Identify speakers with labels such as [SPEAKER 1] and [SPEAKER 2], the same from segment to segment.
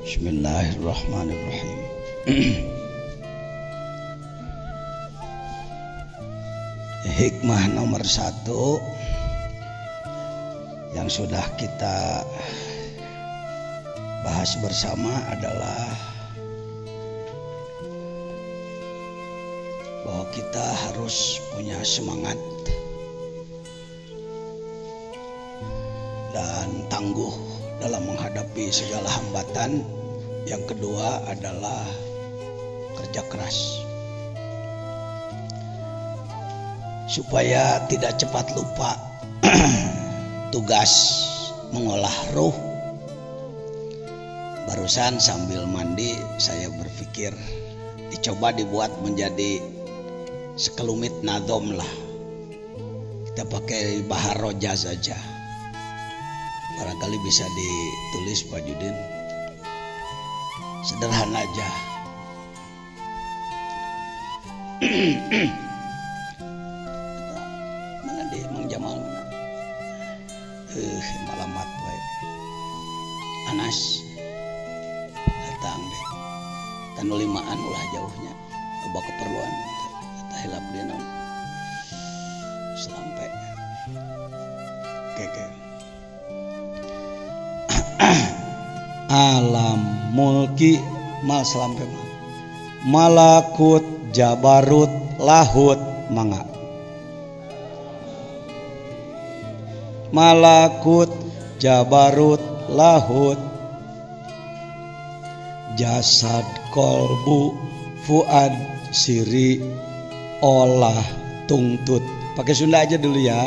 [SPEAKER 1] Bismillahirrahmanirrahim. Hikmah nomor 1 yang sudah kita bahas bersama adalah bahwa kita harus punya semangat dan tangguh dalam menghadapi segala hambatan. Yang kedua adalah kerja keras supaya tidak cepat lupa tugas mengolah ruh. Barusan sambil mandi saya berpikir dicoba dibuat menjadi sekelumit nadom lah. Kita pakai bahar roja saja, barangkali bisa ditulis Pak Judin. Sederhana aja. Mana di Mang Jamal mana? Malamat baik. Anas datang deh. Tanu limaan ulah jauhnya. Loba keperluan. Tah hilap dia naon. Sampai. Oke. Alam mulki mal selampe malakut jabarut lahut mangga malakut jabarut lahut jasad kolbu fuad siri olah tungtut. Pakai Sunda aja dulu ya.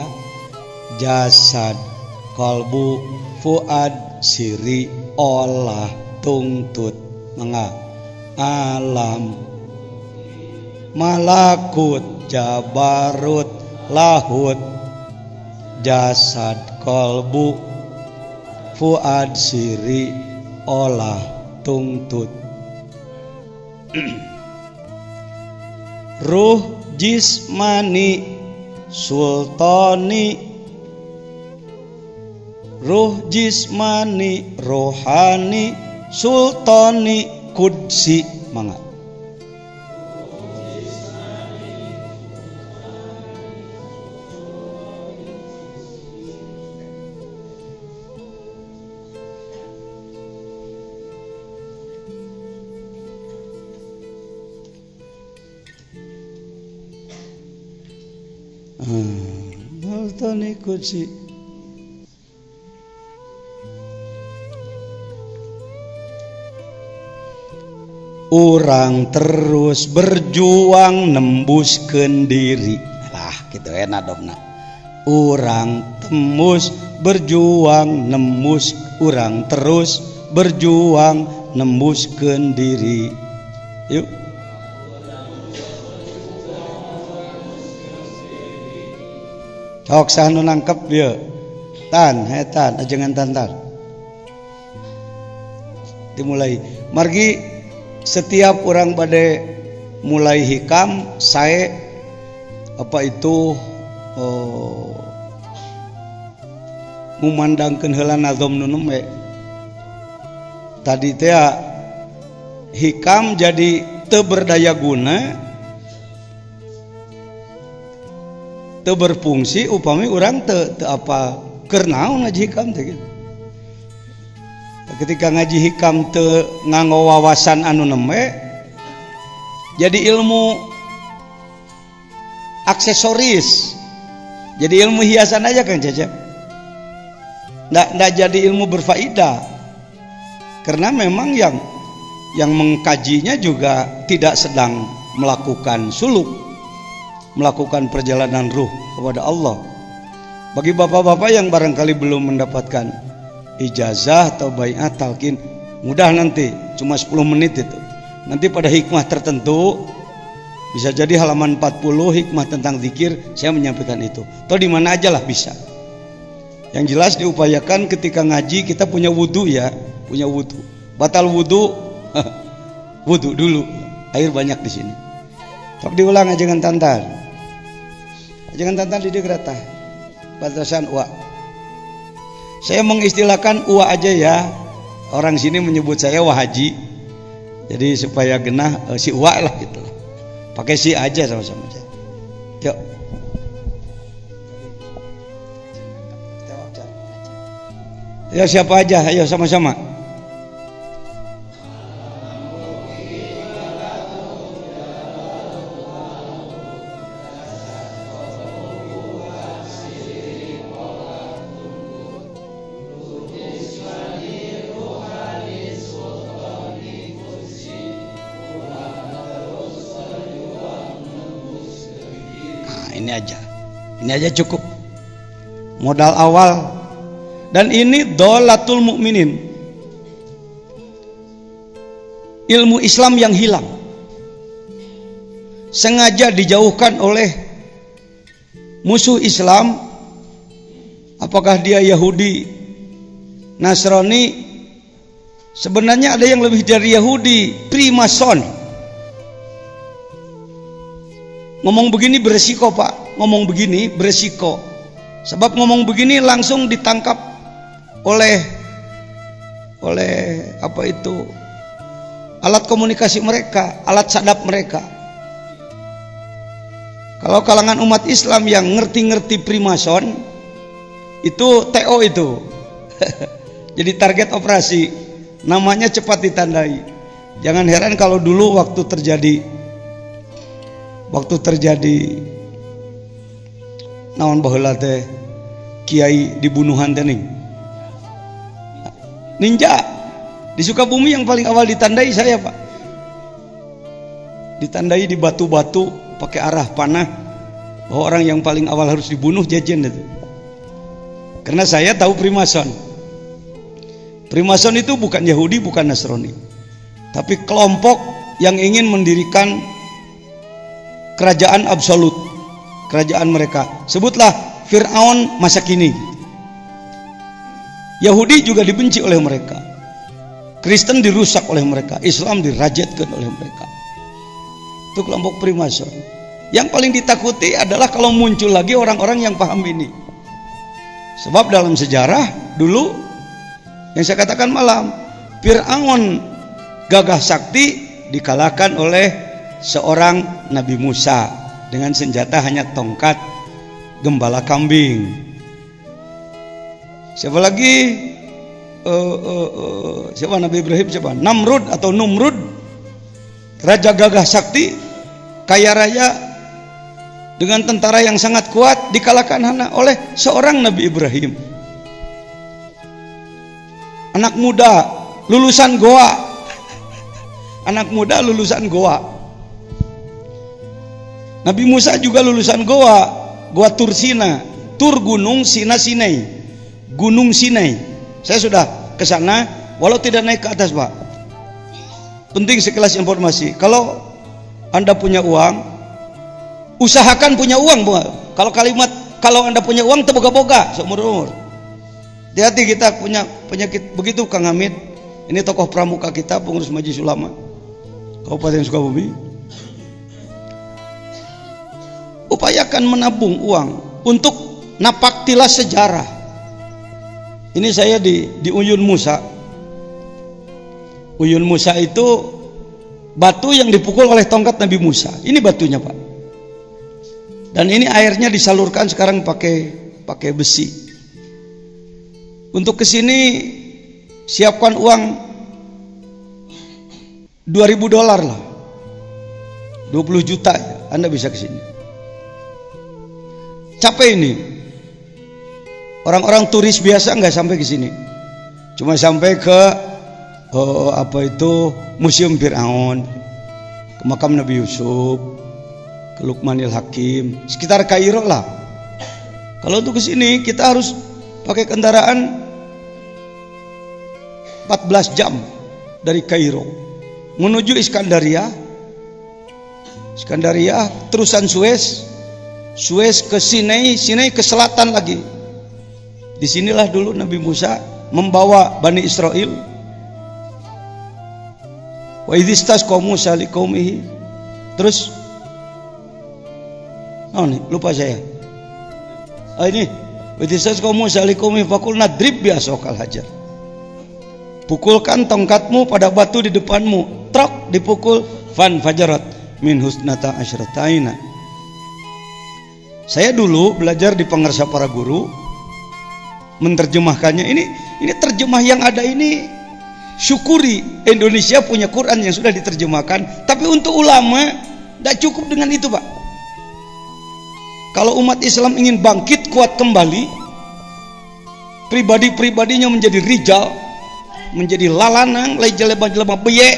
[SPEAKER 1] Jasad kolbu fuad siri olah tungtut mangga alam malakut jabarut lahut jasad kolbu fuad siri olah tungtut. Ruh jismani sultani, ruh jismani rohani sultani kudsi mangga. Sultani kudsi. Urang terus berjuang nembuskeun diri. Lah kitu nadomna. Urang tembus berjuang nembus, urang terus berjuang nembuskeun diri. Yuk. Sok sanu nangkep ieu. Tan, hetan ajengan tantar. Dimulai. Margi setiap orang pada mulai hikam saya apa itu memandangkan heula nazom nu nembe tadi teh hikam jadi teu berdaya guna teu berfungsi upami urang teu apa keur naon ngaji hikam teh gitu. Ketika ngaji hikam teu nganggo wawasan anu nembe jadi ilmu aksesoris, jadi ilmu hiasan aja Kang Cecep. Nggak jadi ilmu berfaedah karena memang yang mengkajinya juga tidak sedang melakukan suluk, melakukan perjalanan ruh kepada Allah. Bagi bapak-bapak yang barangkali belum mendapatkan ijazah atau baiat talqin, mudah nanti cuma 10 menit itu. Nanti pada hikmah tertentu bisa jadi halaman 40 hikmah tentang zikir saya menyampaikan itu. Atau di mana aja lah bisa. Yang jelas diupayakan ketika ngaji kita punya wudu ya, punya wudu. Batal wudu wudu dulu. Air banyak di sini. Tapi diulang ajengan tantar. Ajengan tantar di degrata. Batasan wa. Saya mengistilahkan uwa aja ya. orang sini menyebut saya Wahaji. Jadi supaya genah si Wa lah gitu. Pakai si aja sama-sama aja. Yuk. Ya siapa aja, ayo sama-sama. Ini aja cukup modal awal. Dan ini dolatul mukminin, ilmu Islam yang hilang, sengaja dijauhkan oleh musuh Islam. Apakah dia Yahudi, Nasrani? Sebenarnya ada yang lebih dari Yahudi, Primason. Ngomong begini beresiko Pak, ngomong begini beresiko. Sebab ngomong begini langsung ditangkap oleh apa itu, alat komunikasi mereka, alat sadap mereka. Kalau kalangan umat Islam yang ngerti-ngerti Primason, itu TO itu jadi target operasi, namanya cepat ditandai. Jangan heran kalau dulu waktu terjadi naon baheula teh kiai dibunuhan teh ninja di Sukabumi yang paling awal ditandai saya Pak, ditandai di batu-batu pakai arah panah bahwa orang yang paling awal harus dibunuh Jejen itu. Karena saya tahu Primason itu bukan Yahudi, bukan Nasrani, tapi kelompok yang ingin mendirikan kerajaan absolut, kerajaan mereka. Sebutlah Fir'aun masa kini. Yahudi juga dibenci oleh mereka, Kristen dirusak oleh mereka, Islam dirajatkan oleh mereka. Itu kelompok Primason. Yang paling ditakuti adalah kalau muncul lagi orang-orang yang paham ini. Sebab dalam sejarah dulu yang saya katakan malam, Fir'aun gagah sakti dikalahkan oleh seorang Nabi Musa dengan senjata hanya tongkat gembala kambing. Siapa lagi? Siapa Nabi Ibrahim? Siapa? Namrud atau Numrud, raja gagah sakti, kaya raya, dengan tentara yang sangat kuat, dikalahkan hanya oleh seorang Nabi Ibrahim. Anak muda lulusan Goa, anak muda lulusan Goa. Nabi Musa juga lulusan Goa, Goa Tursina, Tur gunung, Sina Sinai, Gunung Sinai. Saya sudah ke sana, walau tidak naik ke atas Pak. Penting sekelas informasi. Kalau Anda punya uang, usahakan punya uang Pak. Kalau Anda punya uang terboga-boga seumur umur. Hati-hati, kita punya penyakit begitu Kang Hamid. Ini tokoh pramuka kita, pengurus Majelis Ulama Kabupaten Sukabumi. Upayakan menabung uang untuk napaktilas sejarah. Ini saya di Uyun Musa. Uyun Musa itu batu yang dipukul oleh tongkat Nabi Musa. Ini batunya Pak. Dan ini airnya disalurkan sekarang pakai besi. Untuk kesini siapkan uang $2.000 lah, 20 juta ya, Anda bisa kesini. Capek ini. Orang-orang turis biasa nggak sampai ke sini, cuma sampai ke Museum Fir'aun, ke makam Nabi Yusuf, ke Luqmanil Hakim, sekitar Kairo lah. Kalau untuk ke sini kita harus pakai kendaraan 14 jam dari Kairo menuju Iskandaria, terusan Suez ke Sinai, Sinai ke selatan lagi. Disinilah dulu Nabi Musa membawa Bani Israel. Wa idhistasqa Musa liqaumihi. Terus lupa saya. Ini wa idhistasqa Musa liqaumihi faqulna drib bi'asokal hajar. pukulkan tongkatmu pada batu di depanmu, trok dipukul, fan fajarat min husnata asyrataina. Saya dulu belajar di Pangarsa Para Guru, menerjemahkannya. Ini terjemah yang ada ini, syukuri Indonesia punya Quran yang sudah diterjemahkan. Tapi untuk ulama tidak cukup dengan itu, Pak. Kalau umat Islam ingin bangkit kuat kembali, pribadi-pribadinya menjadi rijal, menjadi lalanang, lai jelema-jelema beye,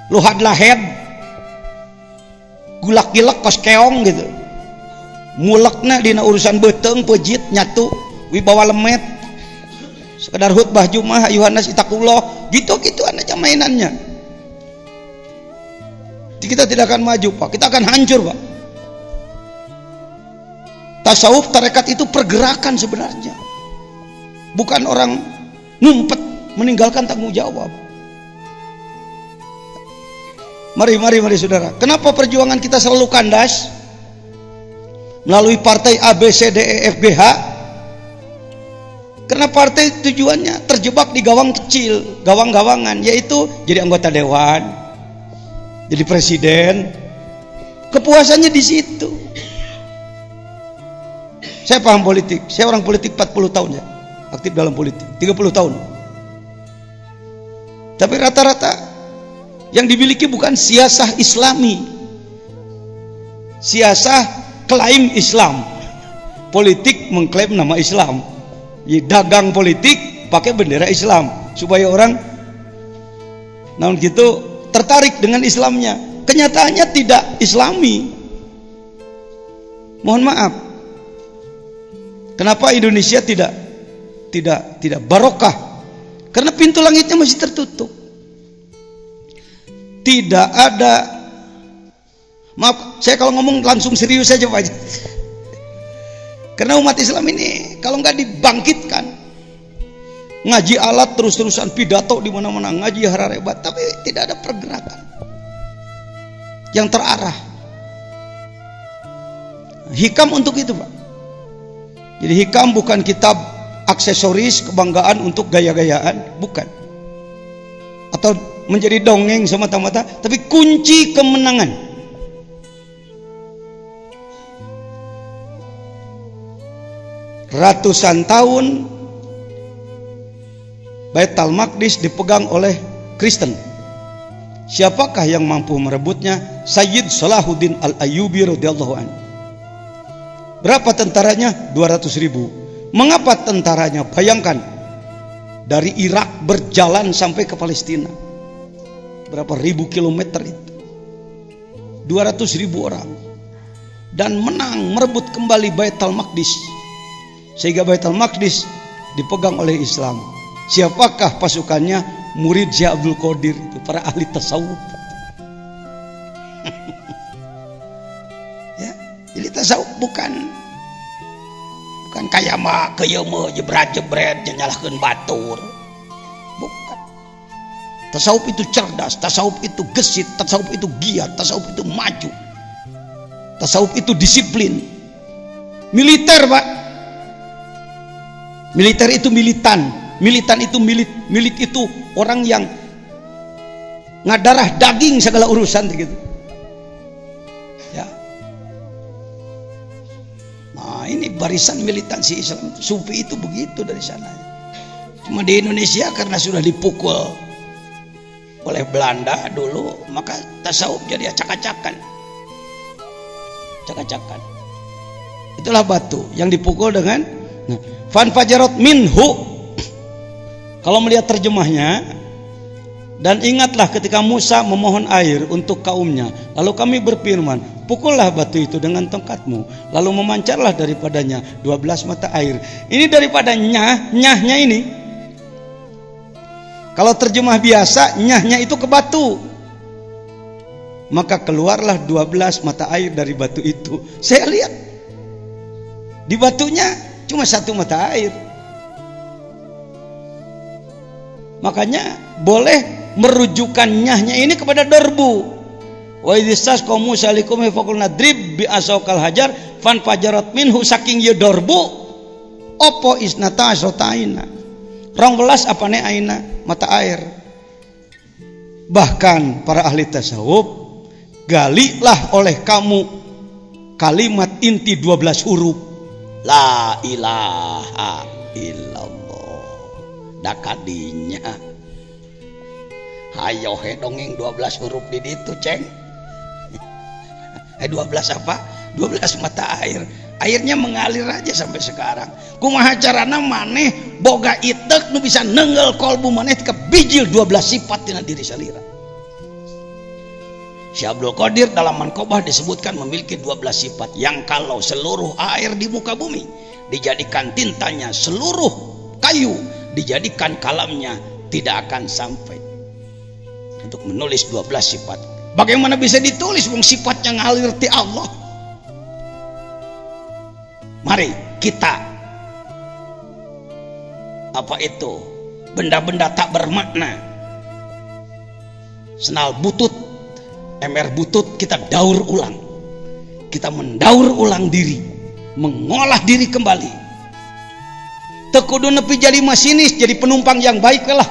[SPEAKER 1] luhad lahed, gulak-gilak kos keong gitu, mulekna dina urusan beteng, pejit, nyatu, wibawa lemet, sekedar khutbah Jumat, Yohanes itakullah, gitu-gitu aja mainannya. Kita tidak akan maju, Pak. Kita akan hancur, Pak. Tasawuf tarekat itu pergerakan sebenarnya, bukan orang ngumpet meninggalkan tanggung jawab. Mari saudara. Kenapa perjuangan kita selalu kandas? Melalui partai A, B, C, D, E, F, G, H. Karena partai tujuannya terjebak di gawang kecil, gawang-gawangan, yaitu jadi anggota dewan, jadi presiden. Kepuasannya di situ. Saya paham politik. Saya orang politik 40 tahun ya. Aktif dalam politik 30 tahun. Tapi rata-rata yang dimiliki bukan siasah Islami, siasah klaim Islam. Politik mengklaim nama Islam, dagang politik pakai bendera Islam supaya orang namun gitu tertarik dengan Islamnya. Kenyataannya tidak Islami. Mohon maaf, kenapa Indonesia tidak barokah? Karena pintu langitnya masih tertutup. Tidak ada, maaf, saya kalau ngomong langsung serius saja, Pak. Karena umat Islam ini kalau nggak dibangkitkan, ngaji alat terus-terusan, pidato di mana-mana, ngaji hararebat, tapi tidak ada pergerakan yang terarah. Hikam untuk itu, Pak. Jadi hikam bukan kitab aksesoris kebanggaan untuk gaya-gayaan, bukan, atau menjadi dongeng semata-mata, tapi kunci kemenangan. Ratusan tahun Baitul Maqdis dipegang oleh Kristen. Siapakah yang mampu merebutnya? Sayyid Salahuddin Al-Ayyubi radhiyallahu anhu. Berapa tentaranya? 200.000. Mengapa tentaranya? Bayangkan, dari Irak berjalan sampai ke Palestina, berapa ribu kilometer itu, 200.000 orang, dan menang merebut kembali Baitul Maqdis, sehingga Baitul Maqdis dipegang oleh Islam. Siapakah pasukannya? Murid Syekh Abdul Qadir, itu para ahli tasawuf. Ya, jadi tasawuf bukan kayak mah kayama jebret-jebret nyalahkeun batur. Bukan. Tasawuf itu cerdas, tasawuf itu gesit, tasawuf itu giat, tasawuf itu maju. Tasawuf itu disiplin. Militer, Pak. Militer itu militan. Militan itu milit itu orang yang ngadarah daging segala urusan gitu. Ya. Nah, ini barisan militansi Islam. Sufi itu begitu dari sana. Cuma di Indonesia karena sudah dipukul oleh Belanda dulu, maka tasawuf jadi acak-acakan. Acak-acakan. Itulah batu yang dipukul dengan fan fajarat minhu. Kalau melihat terjemahnya, dan ingatlah ketika Musa memohon air untuk kaumnya, lalu kami berfirman, pukullah batu itu dengan tongkatmu, lalu memancarlah daripadanya 12 mata air. Ini daripada nyahnya ini. Kalau terjemah biasa, nyahnya itu ke batu, maka keluarlah 12 mata air dari batu itu. Saya lihat di batunya cuma 1 mata air. Makanya boleh merujukan nyahnya ini kepada dorbu. Wa idzas qaum Musa likum faqulna drib bi asaqal hajar fan fajarat minhu, saking ye dorbu opo isnata asrotaina. 12 apane aina mata air. Bahkan para ahli tasawuf, galilah oleh kamu kalimat inti 12 huruf la ilaha illallah. Dakadinya hayo he dongeng 12 huruf di ditu ceng. 12 apa? 12 mata air. Airnya mengalir aja sampai sekarang. Kumaha carana maneh boga itek nu bisa nenggel kolbu maneh ke bijil 12 sifat tina diri salira. Syekh Abdul Qadir dalam Manqobah disebutkan memiliki 12 sifat yang kalau seluruh air di muka bumi dijadikan tintanya, seluruh kayu dijadikan kalamnya, tidak akan sampai untuk menulis 12 sifat. Bagaimana bisa ditulis wong sifatnya ngalir ti Allah? Mari kita apa itu benda-benda tak bermakna, senal butut, ember butut, kita daur ulang, kita mendaur ulang diri, mengolah diri kembali. Tekudu nepi jadi masinis, jadi penumpang yang baik lah.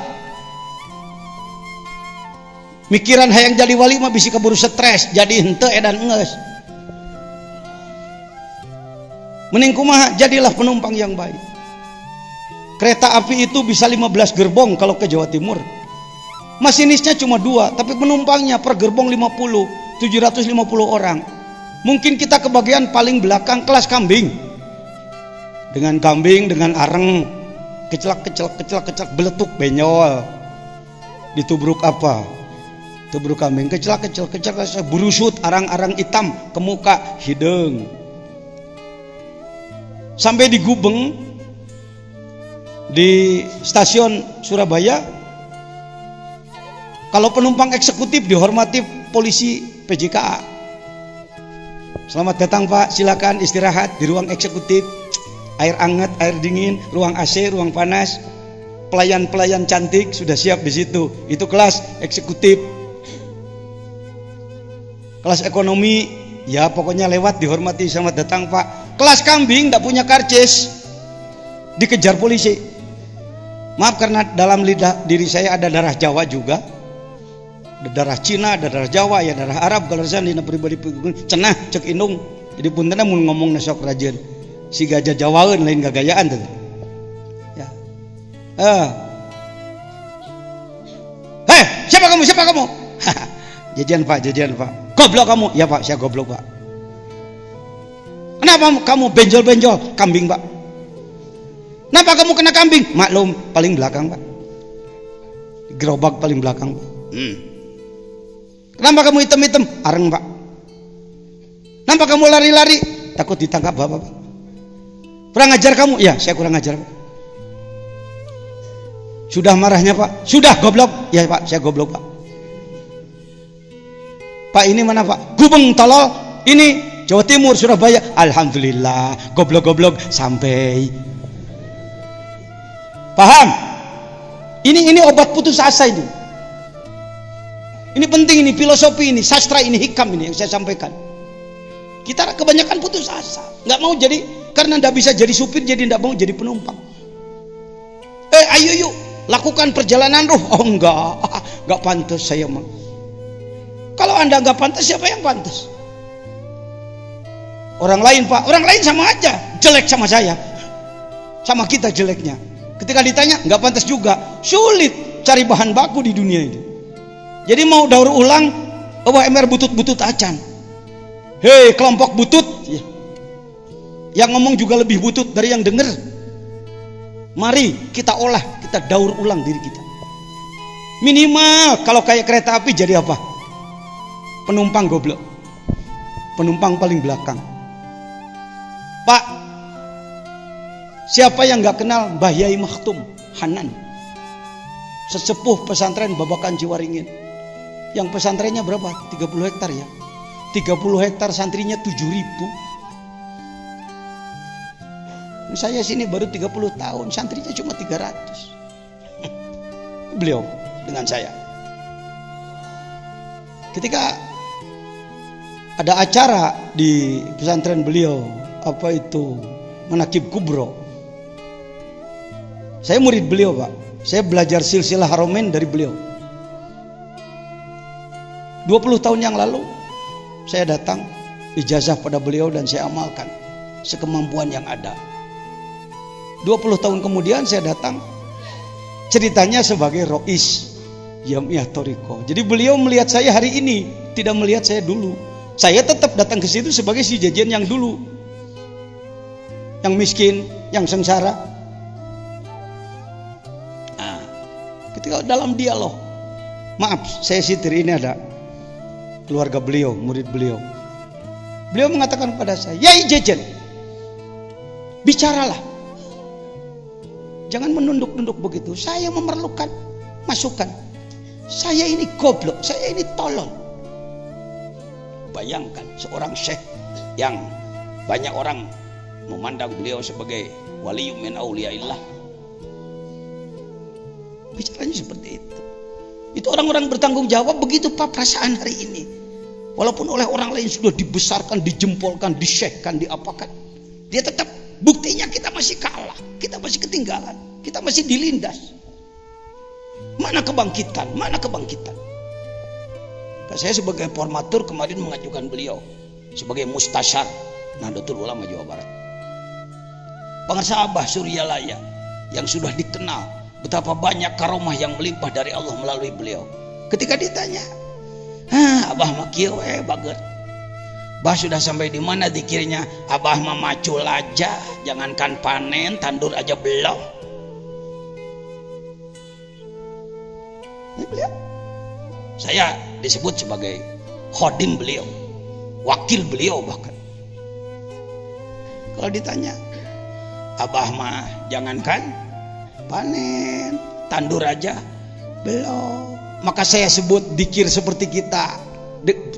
[SPEAKER 1] Mikiran hayang jadi wali mah bisi keburu stres, jadi henteu edan ngeus. Mending kumaha jadilah penumpang yang baik. Kereta api itu bisa 15 gerbong kalau ke Jawa Timur. Masinisnya cuma 2, tapi penumpangnya per gerbong 50, 750 orang. Mungkin kita kebagian paling belakang kelas kambing. Dengan kambing, dengan areng, kecelak beletuk benyol. Ditubruk apa? Tubruk kambing, kecelak burusut, arang-arang hitam ke muka, hidung. Sampai di Gubeng, di stasiun Surabaya, kalau penumpang eksekutif dihormati polisi PJKA. Selamat datang Pak, silakan istirahat di ruang eksekutif. Air hangat, air dingin, ruang AC, ruang panas. Pelayan-pelayan cantik sudah siap di situ. Itu kelas eksekutif. Kelas ekonomi, ya pokoknya lewat dihormati, selamat datang Pak. Kelas kambing tidak punya karcis, dikejar polisi. Maaf karena dalam lidah diri saya ada darah Jawa juga, ada darah Cina, ada darah Jawa, ya darah Arab. Kalau saya dina pribadi cenah cek indung, jadi puntenna mun ngomong nasok rajin si gajah Jawaeun lain gagayaan tuh. Ya. Hei, siapa kamu? Siapa kamu? Jajan Pak. Goblok kamu? Ya Pak, saya goblok Pak. Kenapa kamu benjol-benjol? Kambing Pak. Kenapa kamu kena kambing? Maklum, paling belakang Pak. Gerobak paling belakang Pak. Kenapa kamu hitam-hitam? Areng Pak. Kenapa kamu lari-lari? Takut ditangkap Bapak Pak. Kurang ajar kamu? Ya, saya kurang ajar Pak. Sudah marahnya Pak? Sudah goblok? Ya Pak, saya goblok Pak. Pak ini mana Pak? Gubeng tolol. Ini Jawa Timur, Surabaya. Alhamdulillah, goblok-goblok sampai. Paham? Ini obat putus asa ini. Ini penting, ini filosofi, ini sastra, ini hikam ini yang saya sampaikan. Kita kebanyakan putus asa, nggak mau jadi, karena nggak bisa jadi supir, jadi nggak mau jadi penumpang. Ayo yuk lakukan perjalanan ruh. Oh nggak pantas saya mah. Kalau anda nggak pantas, siapa yang pantas? Orang lain Pak, orang lain sama aja jelek sama saya, sama kita jeleknya. Ketika ditanya nggak pantas juga, sulit cari bahan baku di dunia ini. Jadi mau daur ulang, ember butut-butut acan. Hei kelompok butut, yang ngomong juga lebih butut dari yang denger. Mari kita olah, kita daur ulang diri kita. Minimal kalau kayak kereta api jadi apa? Penumpang goblok, penumpang paling belakang. Pak, siapa yang gak kenal Mbah Yai Makhtum Hanan, sesepuh pesantren Babakan Ciwaringin, yang pesantrennya berapa? 30 hektar ya. 30 hektar, santrinya 7.000. Saya sini baru 30 tahun, santrinya cuma 300. Beliau dengan saya. Ketika ada acara di pesantren beliau, apa itu, Manaqib Kubro, Saya murid beliau, Pak. Saya belajar silsilah Haramain dari beliau. 20 tahun yang lalu saya datang ijazah pada beliau dan saya amalkan sekemampuan yang ada. 20 tahun kemudian saya datang, ceritanya sebagai Rois Jamiah Thariqah. Jadi beliau melihat saya hari ini, tidak melihat saya dulu. Saya tetap datang ke situ sebagai si jajan yang dulu, yang miskin, yang sengsara. Nah, ketika dalam dialog, maaf saya sitir, ini ada keluarga beliau, murid beliau. Beliau mengatakan pada saya, "Yai jajan, bicaralah. Jangan menunduk-nunduk begitu. Saya memerlukan masukan. Saya ini goblok, saya ini tolol." Bayangkan seorang syekh yang banyak orang memandang beliau sebagai wali min auliyaillah. Bicaranya seperti itu. Itu orang-orang bertanggung jawab. Begitu Pak perasaan hari ini. Walaupun oleh orang lain sudah dibesarkan, dijempolkan, disyekhkan, diapakan, dia tetap, buktinya kita masih kalah, kita masih ketinggalan, kita masih dilindas. Mana kebangkitan? Mana kebangkitan? Saya sebagai formatur kemarin mengajukan beliau sebagai mustasyar Nahdlatul Ulama Jawa Barat. Pengarsa Abah Suryalaya yang sudah dikenal betapa banyak karomah yang melimpah dari Allah melalui beliau. Ketika ditanya, Abah mah kieu we baget. Bah sudah sampai di mana dikirnya? Abah mah macul aja, jangankan panen, tandur aja belum. Saya disebut sebagai khodim beliau, wakil beliau bahkan. Kalau ditanya, Abah mah jangankan panen, tandur aja belum. Maka saya sebut dikir seperti kita.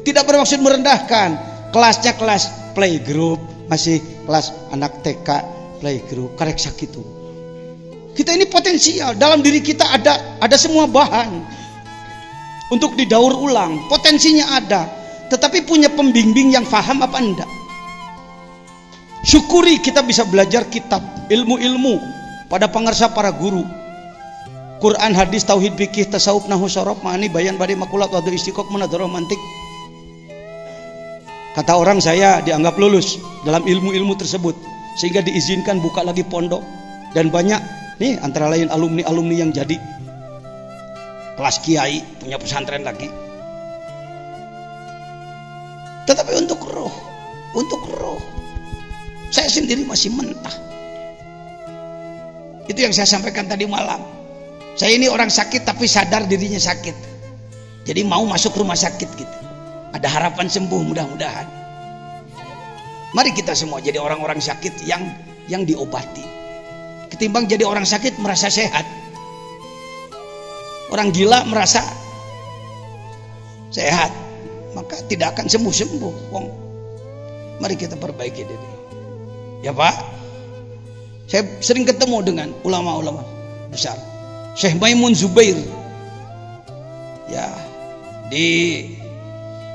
[SPEAKER 1] Tidak bermaksud merendahkan. Kelasnya kelas playgroup, masih kelas anak TK playgroup, karek sakitu. Kita ini potensial, dalam diri kita ada semua bahan untuk didaur ulang. Potensinya ada, tetapi punya pembimbing yang faham apa enggak? Syukuri kita bisa belajar kitab, ilmu-ilmu pada pengarsa para guru. Quran, hadis, tauhid, fikih, tasawuf, nahwu, syaraf, ma'ani, bayan, badi, makulat, wadu, istiqoq, munadharah, mantik. Kata orang saya dianggap lulus dalam ilmu-ilmu tersebut, sehingga diizinkan buka lagi pondok. Dan banyak nih antara lain alumni-alumni yang jadi kelas kiai, punya pesantren lagi. Tetapi untuk roh saya sendiri masih mentah. Itu yang saya sampaikan tadi malam. Saya ini orang sakit tapi sadar dirinya sakit. Jadi mau masuk rumah sakit gitu. Ada harapan sembuh mudah-mudahan. Mari kita semua jadi orang-orang sakit yang diobati. Ketimbang jadi orang sakit merasa sehat. Orang gila merasa sehat, maka tidak akan sembuh-sembuh. Mari kita perbaiki diri. Ya Pak, saya sering ketemu dengan ulama-ulama besar. Syekh Maimun Zubair, ya di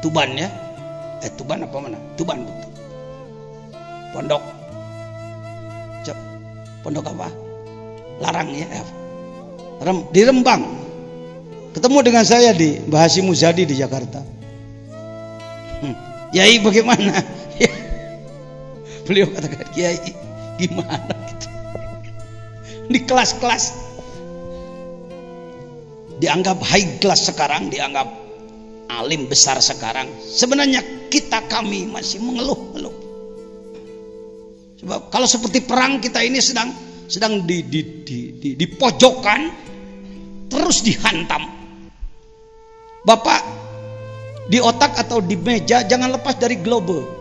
[SPEAKER 1] Tuban ya, Tuban apa mana? Tuban betul. Pondok apa? Larang ya, di Rembang. Ketemu dengan saya di Mbah Hasyim Muzadi di Jakarta. Yai bagaimana? Beliau katakan, Kiai gimana gitu. Di kelas-kelas dianggap high class sekarang, dianggap alim besar sekarang. Sebenarnya kami masih mengeluh-ngeluh. Sebab kalau seperti perang kita ini sedang di pojokan, terus dihantam. Bapak di otak atau di meja jangan lepas dari globe.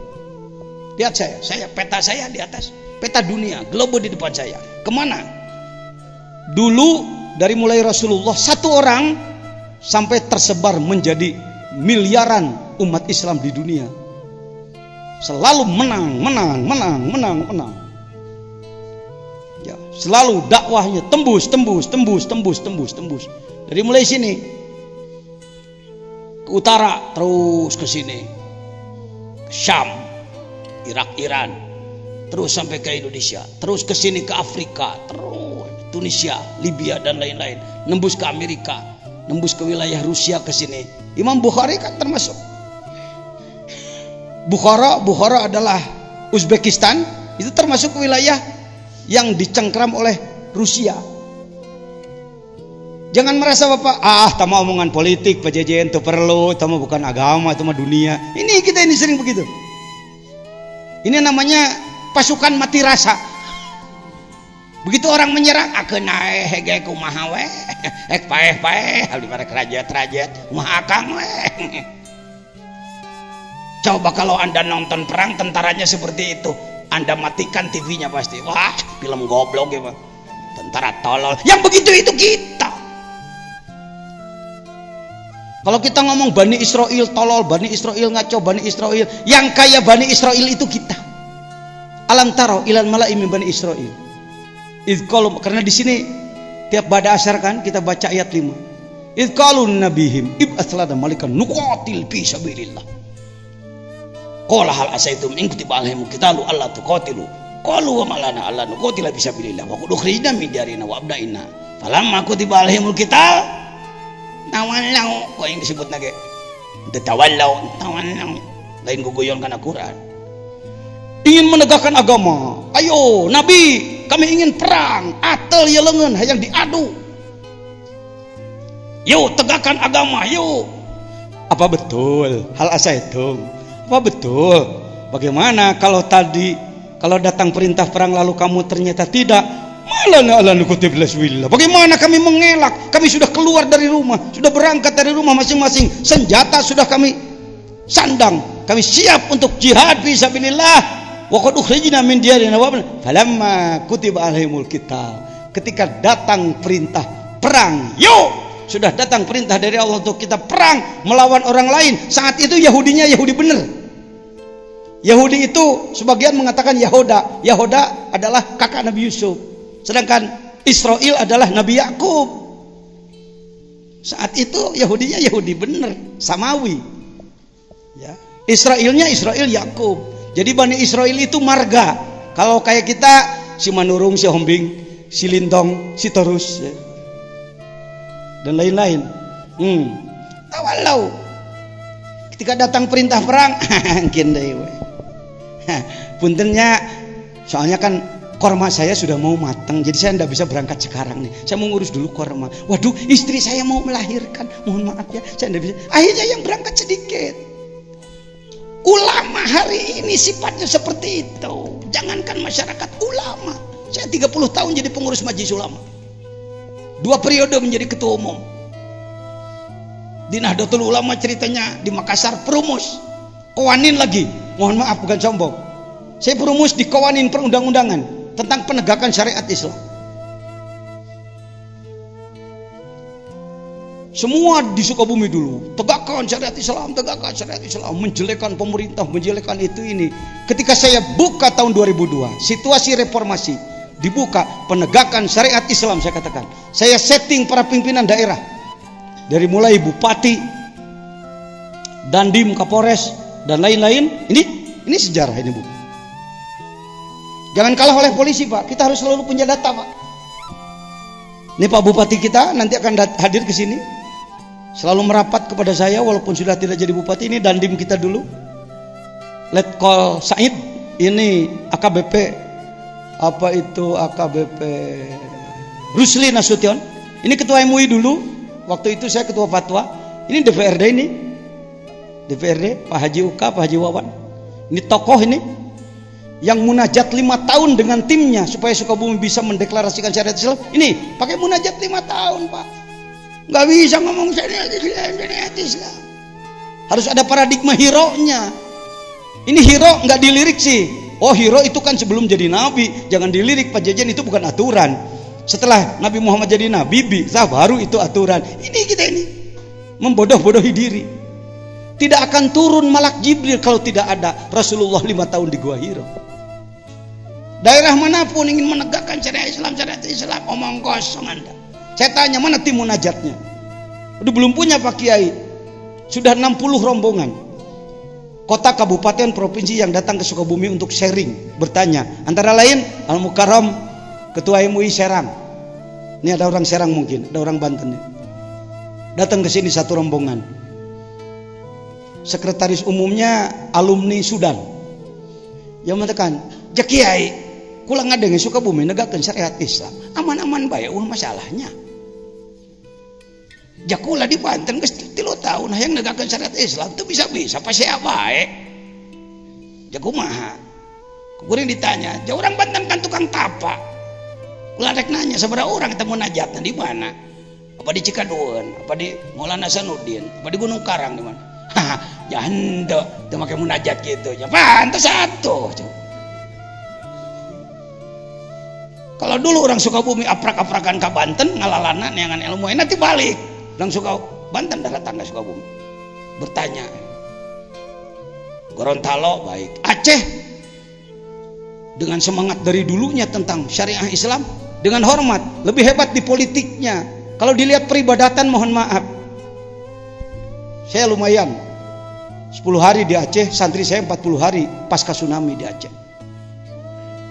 [SPEAKER 1] Lihat saya peta saya di atas, peta dunia, globe di depan saya. Kemana? Dulu dari mulai Rasulullah satu orang sampai tersebar menjadi miliaran umat Islam di dunia. Selalu menang. Ya, selalu dakwahnya tembus. Dari mulai sini ke utara terus ke sini, ke Syam, Irak, Iran, terus sampai ke Indonesia, terus ke sini ke Afrika, Tunisia, Libya dan lain-lain, nembus ke Amerika, nembus ke wilayah Rusia ke sini. Imam Bukhari kan termasuk. Bukhara adalah Uzbekistan, itu termasuk wilayah yang dicengkram oleh Rusia. Jangan merasa Bapak, tama omongan politik, Pak Jejen, itu perlu, tama bukan agama, tama dunia. Ini kita ini sering begitu. Ini namanya pasukan mati rasa. Begitu orang menyerang, akeun hege kumaha we, ek paeh abdi mah kerajat kumaha akang we. Coba kalau Anda nonton perang tentaranya seperti itu, Anda matikan TV-nya pasti. Wah, film goblok ya, Pak. Tentara tolol. Yang begitu itu kita. Kalau kita ngomong Bani Israel tolol, Bani Israel ngaco, Bani Israel, yang kaya Bani Israel itu kita. Alam taro ilal mala'i min Bani Israel. Karena di sini tiap pada asar kan kita baca ayat 5. Idh qalu nabihim ib'ats lana malikan nuqatil fi sabilillah. Qala hal asaitum in kutiba alaihimul qitalu alla tuqatilu. Qalu wa malana alla nuqatila fi sabilillah wa qad ukhrijna min diyarina wa abnaina. Falamma kutiba alaihimul qital tawallau, kok yang disebut nage tawallau lain guguyon kana Quran. Ingin menegakkan agama, ayo Nabi, kami ingin perang, atel ya lengan hayang diadu. Yuk tegakkan agama, yuk. Apa betul hal asaitum? Apa betul? Bagaimana kalau datang perintah perang lalu kamu ternyata tidak? Bagaimana kami mengelak? Kami sudah keluar dari rumah, sudah berangkat dari rumah masing-masing, senjata sudah kami sandang, kami siap untuk jihad fisabilillah. Wa qad ukhrijna min diyarina wa falamma kutiba alaihimul qital. Ketika datang perintah perang, yuk, sudah datang perintah dari Allah untuk kita perang melawan orang lain. Saat itu Yahudinya Yahudi benar. Yahudi itu sebagian mengatakan Yahoda adalah kakak Nabi Yusuf, sedangkan Israel adalah Nabi Yakub. Saat itu Yahudinya Yahudi benar, Samawi. Ya, Israelnya Israel Yakub. Jadi Bani Israel itu marga. Kalau kayak kita si Manurung, si Hombing, si Lintong, si Torus, ya, dan lain-lain. Tawalau. Ketika datang perintah perang, kindai we. Puntennya, soalnya kan korma saya sudah mau matang, jadi saya tidak bisa berangkat sekarang nih. Saya mau ngurus dulu korma. Waduh, istri saya mau melahirkan. Mohon maaf ya, saya tidak bisa. Akhirnya yang berangkat sedikit. Ulama hari ini sifatnya seperti itu. Jangankan masyarakat, ulama. Saya 30 tahun jadi pengurus majelis ulama, 2 periode menjadi ketua umum. Di Nahdlatul Ulama ceritanya di Makassar perumus, kawanin lagi. Mohon maaf bukan sombong. Saya perumus di kawanin perundang-undangan tentang penegakan syariat Islam. Semua di Sukabumi dulu, tegakkan syariat Islam, menjelekkan pemerintah, menjelekkan itu ini. Ketika saya buka tahun 2002, situasi reformasi, dibuka penegakan syariat Islam, saya katakan. Saya setting para pimpinan daerah. Dari mulai bupati, dandim, kapolres, dan lain-lain. Ini sejarah ini, Bu. Jangan kalah oleh polisi, Pak. Kita harus selalu punya data, Pak. Ini Pak Bupati kita nanti akan hadir ke sini. Selalu merapat kepada saya walaupun sudah tidak jadi bupati. Ini dandim kita dulu, Letkol Said, ini AKBP AKBP Rusli Nasution, ini ketua MUI dulu, waktu itu saya ketua fatwa. Ini DPRD, ini DPRD Pak Haji Uka, Pak Haji Wawan, ini tokoh ini yang munajat 5 tahun dengan timnya supaya Sukabumi bisa mendeklarasikan syariat Islam. Ini pakai munajat 5 tahun, Pak. Nggak bisa ngomong syariat Islam. Harus ada paradigma hero-nya. Ini hero nggak dilirik sih. Oh, hero itu kan sebelum jadi nabi, jangan dilirik Pak Jejen, itu bukan aturan. Setelah Nabi Muhammad jadi nabi, baru itu aturan. Ini kita ini membodoh-bodohi diri. Tidak akan turun malak Jibril kalau tidak ada Rasulullah 5 tahun di Gua Hiro. Daerah manapun ingin menegakkan syariat Islam, omong kosong Anda. Saya tanya, mana tim munajatnya? Udah belum punya Pak Kiai. Sudah 60 rombongan kota, kabupaten, provinsi yang datang ke Sukabumi untuk sharing, bertanya. Antara lain Al Mukarram, Ketua MUI Serang, Ini ada orang Serang mungkin, ada orang Banten nih. Datang ke sini satu rombongan. Sekretaris umumnya alumni Sudan. Yang mengatakan, "Jak Kiai, kula ngadenge Sukabumi negakeun syariat Islam. Aman-aman bae masalahnya. Jak kula di Banten geus 3 tahun hayang negakeun syariat Islam teu bisa-bisa pasea bae." Jak kumaha? Kuring ditanya, "Ja urang Banten kan tukang tapa." Kula rek nanya sabaraha orang kita munajatna di mana? Apa di Cikadueun, apa di Maulana Hasanuddin, apa di Gunung Karang di mana? Haha, ya henteu teu make munajat kitu nya. Pantes satu. Kalau dulu orang Sukabumi aprak-aprakan ka Banten ngalalana neangan ilmu nanti balik. Orang Banten dah datang ke Sukabumi. Bertanya. Gorontalo baik. Aceh dengan semangat dari dulunya tentang syariah Islam, dengan hormat, lebih hebat di politiknya. Kalau dilihat peribadatan mohon maaf. Saya lumayan 10 hari di Aceh, santri saya 40 hari pasca tsunami di Aceh.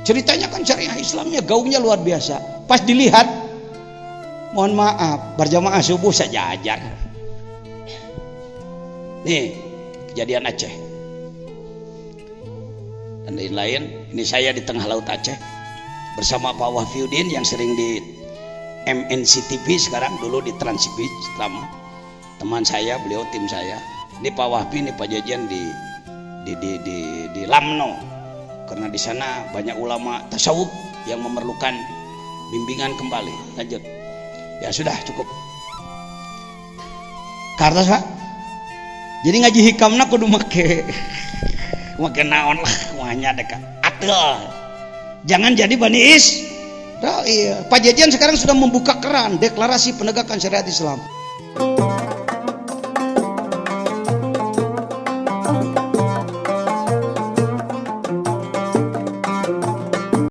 [SPEAKER 1] Ceritanya kan syariah Islamnya gaungnya luar biasa. Pas dilihat, mohon maaf, berjamaah subuh saja ajar. Nih, kejadian Aceh. Dan lain-lain, ini saya di tengah laut Aceh bersama Pak Wahfiuddin yang sering di MNC TV, sekarang dulu di Trans TV pertama. Teman saya, beliau tim saya. Ini Pak Wahfi, ini Pak Jajan di Lamno. Karena di sana banyak ulama tasawuf yang memerlukan bimbingan kembali. Lanjut. Ya sudah cukup. Kartos Pak. Jadi ngaji hikamna kudu make naon lah kumaha deka. Atel. Jangan jadi Bani Israil. Pak Jajan sekarang sudah membuka keran deklarasi penegakan syariat Islam.